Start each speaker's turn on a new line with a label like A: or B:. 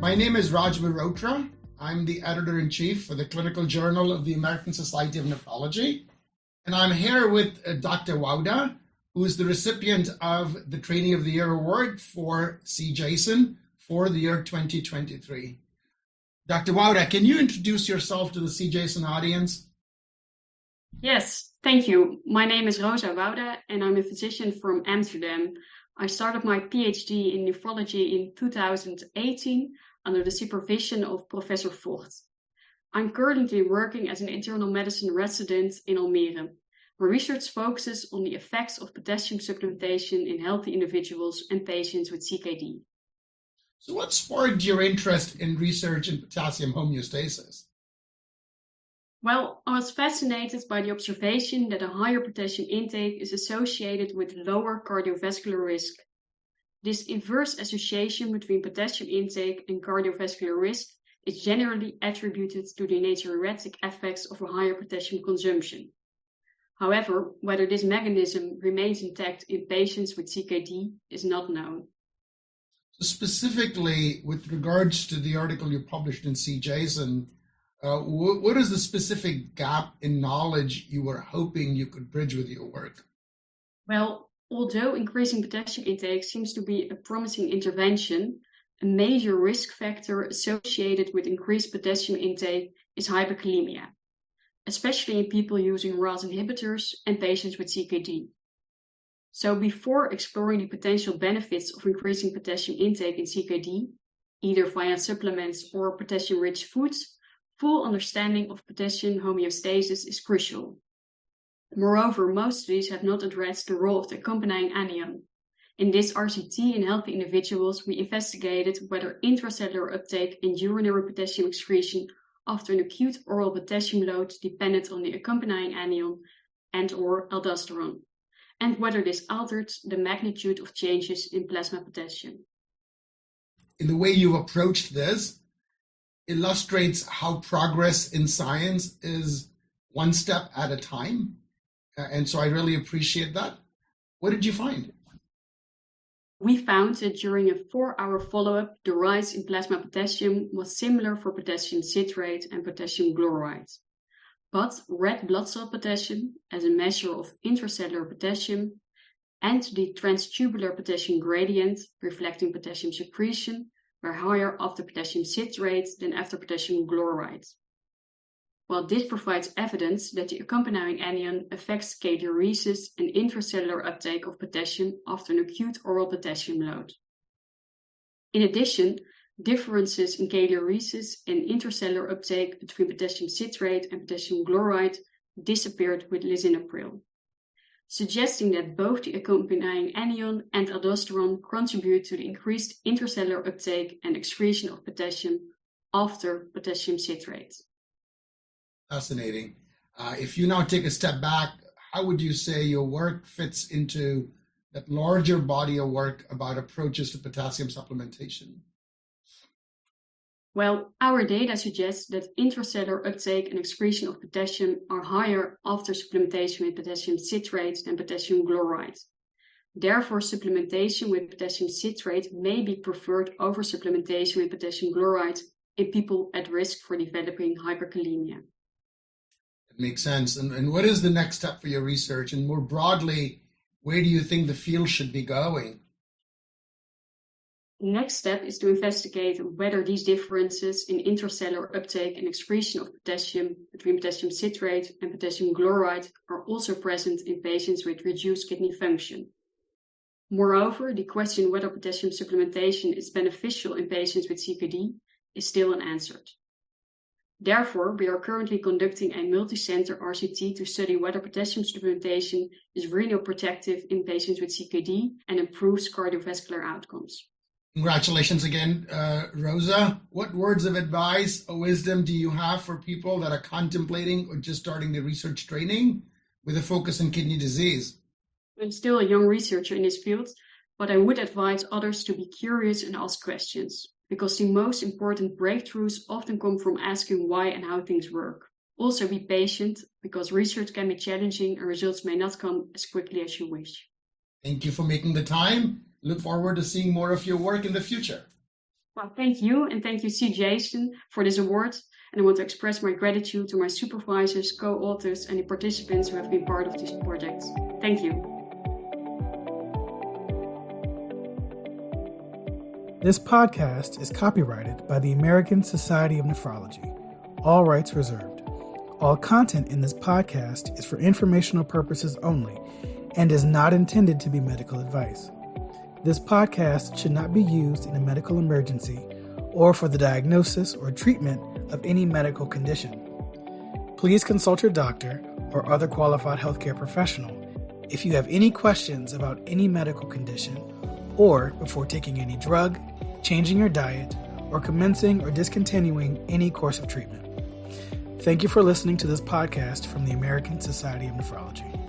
A: My name is Mehrotra. I'm the editor-in-chief for the Clinical Journal of the American Society of Nephrology. And I'm here with Dr. Wouda, who is the recipient of the Trainee of the Year Award for CJASN for the year 2023. Dr. Wouda, can you introduce yourself to the CJASN audience?
B: Yes, thank you. My name is Rosa Wouda, and I'm a physician from Amsterdam. I started my PhD in nephrology in 2018 under the supervision of Professor Vogt. I'm currently working as an internal medicine resident in Almere. My research focuses on the effects of potassium supplementation in healthy individuals and patients with CKD.
A: So what sparked your interest in research in potassium homeostasis?
B: Well, I was fascinated by the observation that a higher potassium intake is associated with lower cardiovascular risk. This inverse association between potassium intake and cardiovascular risk is generally attributed to the natriuretic effects of a higher potassium consumption. However, whether this mechanism remains intact in patients with CKD is not known.
A: So specifically, with regards to the article you published in CJASN, what is the specific gap in knowledge you were hoping you could bridge with your work?
B: Well, although increasing potassium intake seems to be a promising intervention, a major risk factor associated with increased potassium intake is hyperkalemia, especially in people using RAS inhibitors and patients with CKD. So before exploring the potential benefits of increasing potassium intake in CKD, either via supplements or potassium-rich foods, full understanding of potassium homeostasis is crucial. Moreover, most studies have not addressed the role of the accompanying anion. In this RCT in healthy individuals, we investigated whether intracellular uptake and urinary potassium excretion after an acute oral potassium load depended on the accompanying anion and/or aldosterone, and whether this altered the magnitude of changes in plasma potassium.
A: In the way you approached this, illustrates how progress in science is one step at a time. And so I really appreciate that. What did you find?
B: We found that during a 4-hour follow-up, the rise in plasma potassium was similar for potassium citrate and potassium chloride. But red blood cell potassium, as a measure of intracellular potassium, and the transtubular potassium gradient, reflecting potassium secretion, were higher after potassium citrate than after potassium chloride. While this provides evidence that the accompanying anion affects kaliuresis and intracellular uptake of potassium after an acute oral potassium load. In addition, differences in kaliuresis and intracellular uptake between potassium citrate and potassium chloride disappeared with lisinopril, suggesting that both the accompanying anion and aldosterone contribute to the increased intracellular uptake and excretion of potassium after potassium citrate.
A: Fascinating. If you now take a step back, how would you say your work fits into that larger body of work about approaches to potassium supplementation?
B: Well, our data suggests that intracellular uptake and excretion of potassium are higher after supplementation with potassium citrate than potassium chloride. Therefore, supplementation with potassium citrate may be preferred over supplementation with potassium chloride in people at risk for developing hyperkalemia.
A: That makes sense. And what is the next step for your research? And more broadly, where do you think the field should be going?
B: The next step is to investigate whether these differences in intracellular uptake and excretion of potassium between potassium citrate and potassium chloride are also present in patients with reduced kidney function. Moreover, the question whether potassium supplementation is beneficial in patients with CKD is still unanswered. Therefore, we are currently conducting a multi-center RCT to study whether potassium supplementation is renal protective in patients with CKD and improves cardiovascular outcomes.
A: Congratulations again, Rosa. What words of advice or wisdom do you have for people that are contemplating or just starting their research training with a focus on kidney disease?
B: I'm still a young researcher in this field, but I would advise others to be curious and ask questions, because the most important breakthroughs often come from asking why and how things work. Also be patient, because research can be challenging and results may not come as quickly as you wish.
A: Thank you for making the time. Look forward to seeing more of your work in the future.
B: Well, thank you, and thank you, CJASN, for this award. And I want to express my gratitude to my supervisors, co-authors, and the participants who have been part of this project. Thank you.
C: This podcast is copyrighted by the American Society of Nephrology. All rights reserved. All content in this podcast is for informational purposes only and is not intended to be medical advice. This podcast should not be used in a medical emergency or for the diagnosis or treatment of any medical condition. Please consult your doctor or other qualified healthcare professional if you have any questions about any medical condition or before taking any drug, changing your diet, or commencing or discontinuing any course of treatment. Thank you for listening to this podcast from the American Society of Nephrology.